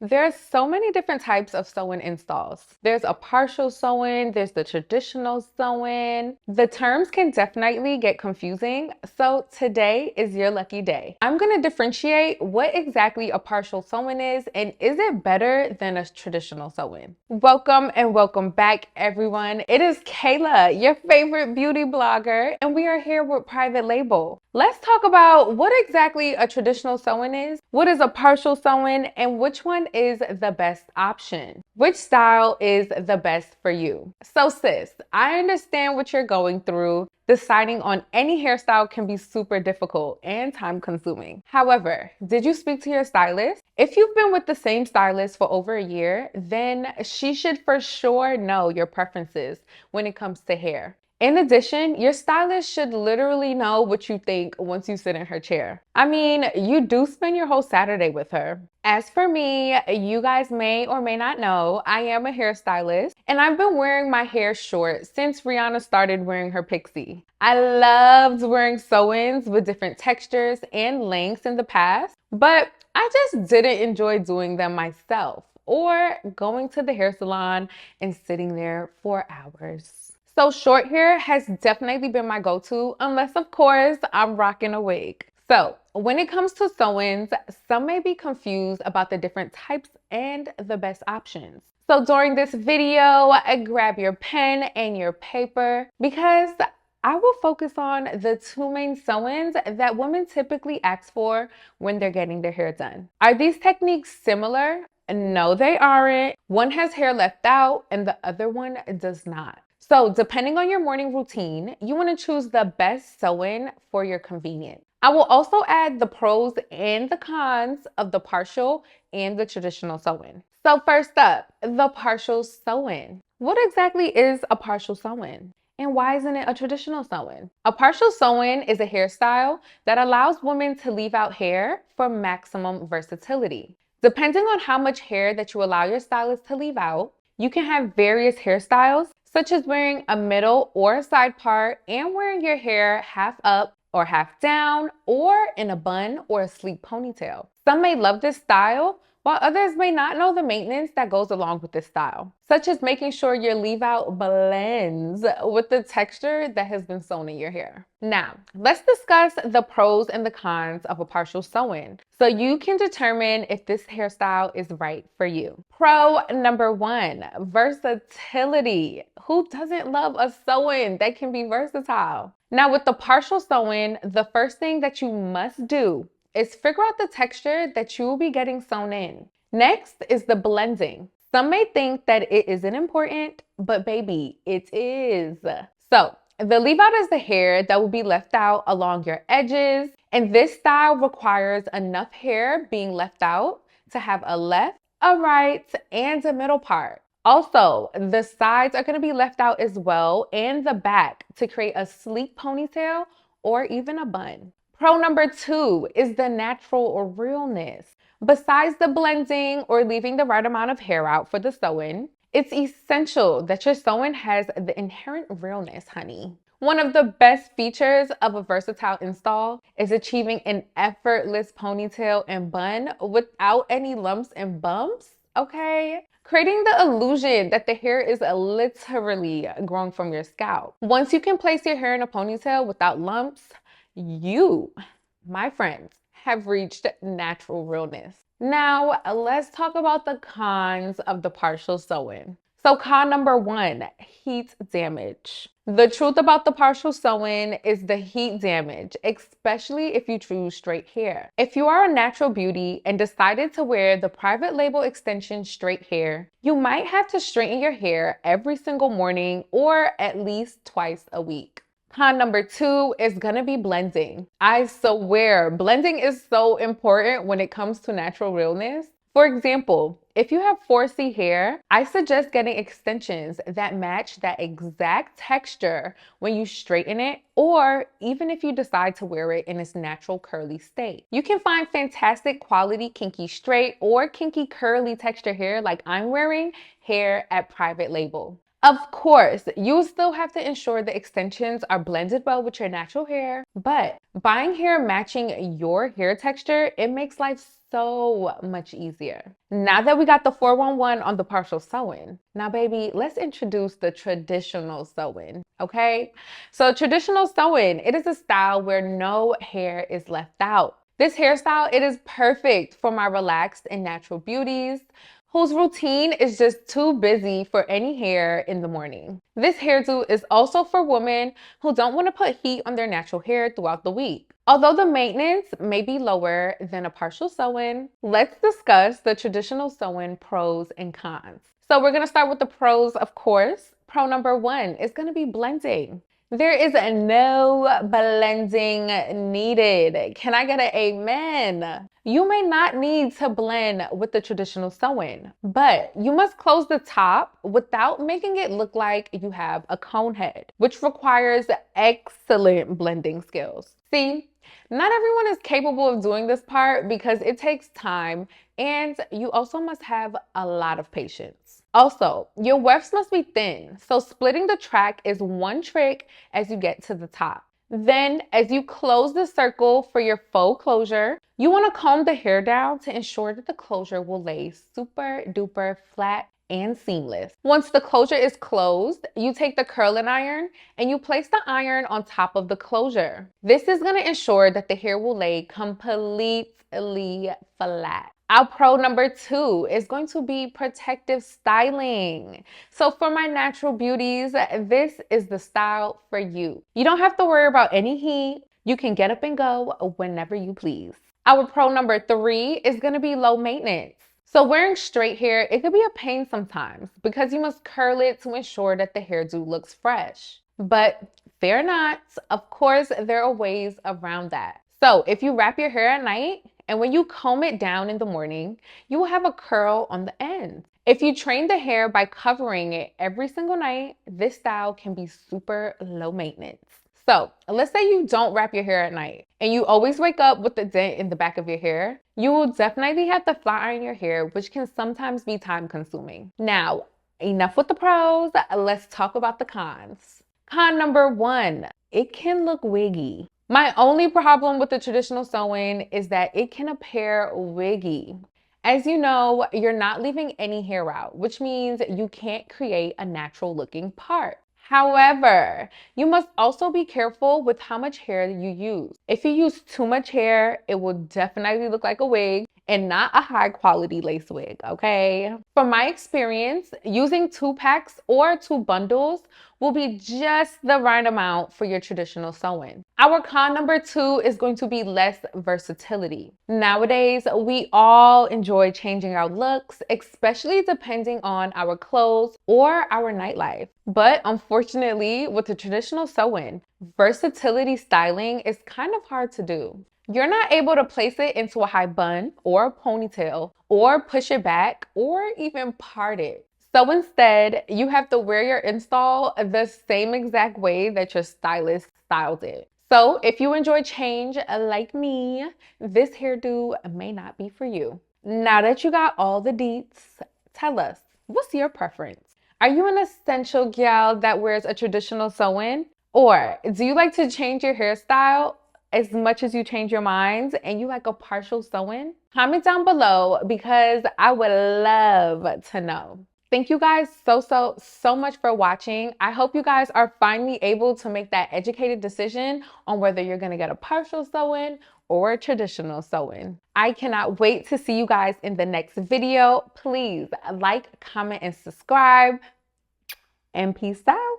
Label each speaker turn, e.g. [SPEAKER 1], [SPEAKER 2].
[SPEAKER 1] There's so many different types of sew-in installs. There's a partial sew-in, there's the traditional sew-in. The terms can definitely get confusing, so today is your lucky day. I'm gonna differentiate what exactly a partial sew-in is it better than a traditional sew-in. Welcome and welcome back, everyone. It is Kayla, your favorite beauty blogger, and we are here with Private Label. Let's talk about what exactly a traditional sew-in is, what is a partial sew-in, and which one is the best option. Which style is the best for you? So sis, I understand what you're going through. Deciding on any hairstyle can be super difficult and time consuming. However, did you speak to your stylist? If you've been with the same stylist for over a year, then she should for sure know your preferences when it comes to hair. In addition, your stylist should literally know what you think once you sit in her chair. I mean, you do spend your whole Saturday with her. As for me, you guys may or may not know, I am a hairstylist and I've been wearing my hair short since Rihanna started wearing her pixie. I loved wearing sew-ins with different textures and lengths in the past, but I just didn't enjoy doing them myself or going to the hair salon and sitting there for hours. So short hair has definitely been my go-to, unless of course I'm rocking a wig. So when it comes to sew-ins, some may be confused about the different types and the best options. So during this video, grab your pen and your paper because I will focus on the two main sew-ins that women typically ask for when they're getting their hair done. Are these techniques similar? No, they aren't. One has hair left out and the other one does not. So depending on your morning routine, you want to choose the best sew-in for your convenience. I will also add the pros and the cons of the partial and the traditional sew-in. So first up, the partial sew-in. What exactly is a partial sew-in? And why isn't it a traditional sew-in? A partial sew-in is a hairstyle that allows women to leave out hair for maximum versatility. Depending on how much hair that you allow your stylist to leave out, you can have various hairstyles, such as wearing a middle or a side part and wearing your hair half up or half down or in a bun or a sleek ponytail. Some may love this style, while others may not know the maintenance that goes along with this style, such as making sure your leave out blends with the texture that has been sewn in your hair. Now, let's discuss the pros and the cons of a partial sew-in so you can determine if this hairstyle is right for you. Pro number one, versatility. Who doesn't love a sew-in that can be versatile? Now, with the partial sew-in, the first thing that you must do is figure out the texture that you will be getting sewn in. Next is the blending. Some may think that it isn't important, but baby, it is. So the leave out is the hair that will be left out along your edges, and this style requires enough hair being left out to have a left, a right, and a middle part. Also, the sides are going to be left out as well, and the back to create a sleek ponytail or even a bun. Pro number two is the natural or realness. Besides the blending or leaving the right amount of hair out for the sew-in, it's essential that your sew-in has the inherent realness, honey. One of the best features of a versatile install is achieving an effortless ponytail and bun without any lumps and bumps, okay? Creating the illusion that the hair is literally growing from your scalp. Once you can place your hair in a ponytail without lumps, you, my friends, have reached natural realness. Now, let's talk about the cons of the partial sew-in. So con number one, heat damage. The truth about the partial sew-in is the heat damage, especially if you choose straight hair. If you are a natural beauty and decided to wear the private label extension straight hair, you might have to straighten your hair every single morning or at least twice a week. Con number two is gonna be blending. I swear, blending is so important when it comes to natural realness. For example, if you have 4C hair, I suggest getting extensions that match that exact texture when you straighten it, or even if you decide to wear it in its natural curly state. You can find fantastic quality kinky straight or kinky curly texture hair like I'm wearing here at Private Label. Of course, you still have to ensure the extensions are blended well with your natural hair, but buying hair matching your hair texture, it makes life so much easier. Now that we got the 411 on the partial sewing, now baby, let's introduce the traditional sewing, okay? So traditional sewing, it is a style where no hair is left out. This hairstyle, it is perfect for my relaxed and natural beauties whose routine is just too busy for any hair in the morning. This hairdo is also for women who don't want to put heat on their natural hair throughout the week. Although the maintenance may be lower than a partial sew-in, let's discuss the traditional sew-in pros and cons. So we're going to start with the pros, of course. Pro number one is going to be blending. There is no blending needed. Can I get an amen? You may not need to blend with the traditional sewing, but you must close the top without making it look like you have a cone head, which requires excellent blending skills. See, not everyone is capable of doing this part because it takes time and you also must have a lot of patience. Also, your wefts must be thin, so splitting the track is one trick as you get to the top. Then, as you close the circle for your faux closure, you want to comb the hair down to ensure that the closure will lay super duper flat and seamless. Once the closure is closed, you take the curling iron and you place the iron on top of the closure. This is going to ensure that the hair will lay completely flat. Our pro number two is going to be protective styling. So for my natural beauties, this is the style for you. You don't have to worry about any heat. You can get up and go whenever you please. Our pro number three is going to be low maintenance. So wearing straight hair, it could be a pain sometimes because you must curl it to ensure that the hairdo looks fresh. But fear not, of course, there are ways around that. So if you wrap your hair at night, and when you comb it down in the morning, you will have a curl on the end. If you train the hair by covering it every single night, this style can be super low maintenance. So let's say you don't wrap your hair at night and you always wake up with a dent in the back of your hair. You will definitely have to flat iron your hair, which can sometimes be time consuming. Now, enough with the pros, let's talk about the cons. Con number one, it can look wiggy. My only problem with the traditional sewing is that it can appear wiggy. As you know, you're not leaving any hair out, which means you can't create a natural looking part. However, you must also be careful with how much hair you use. If you use too much hair, it will definitely look like a wig and not a high quality lace wig, okay? From my experience, using 2 packs or 2 bundles will be just the right amount for your traditional sewing. Our con number two is going to be less versatility. Nowadays, we all enjoy changing our looks, especially depending on our clothes or our nightlife. But unfortunately, with the traditional sewing, versatility styling is kind of hard to do. You're not able to place it into a high bun or a ponytail or push it back or even part it. So instead, you have to wear your install the same exact way that your stylist styled it. So if you enjoy change like me, this hairdo may not be for you. Now that you got all the deets, tell us, what's your preference? Are you an essential gal that wears a traditional sew-in? Or do you like to change your hairstyle as much as you change your mind and you like a partial sew-in? Comment down below because I would love to know. Thank you guys so much for watching. I hope you guys are finally able to make that educated decision on whether you're gonna get a partial sew-in or a traditional sew-in. I cannot wait to see you guys in the next video. Please like, comment, and subscribe, and peace out.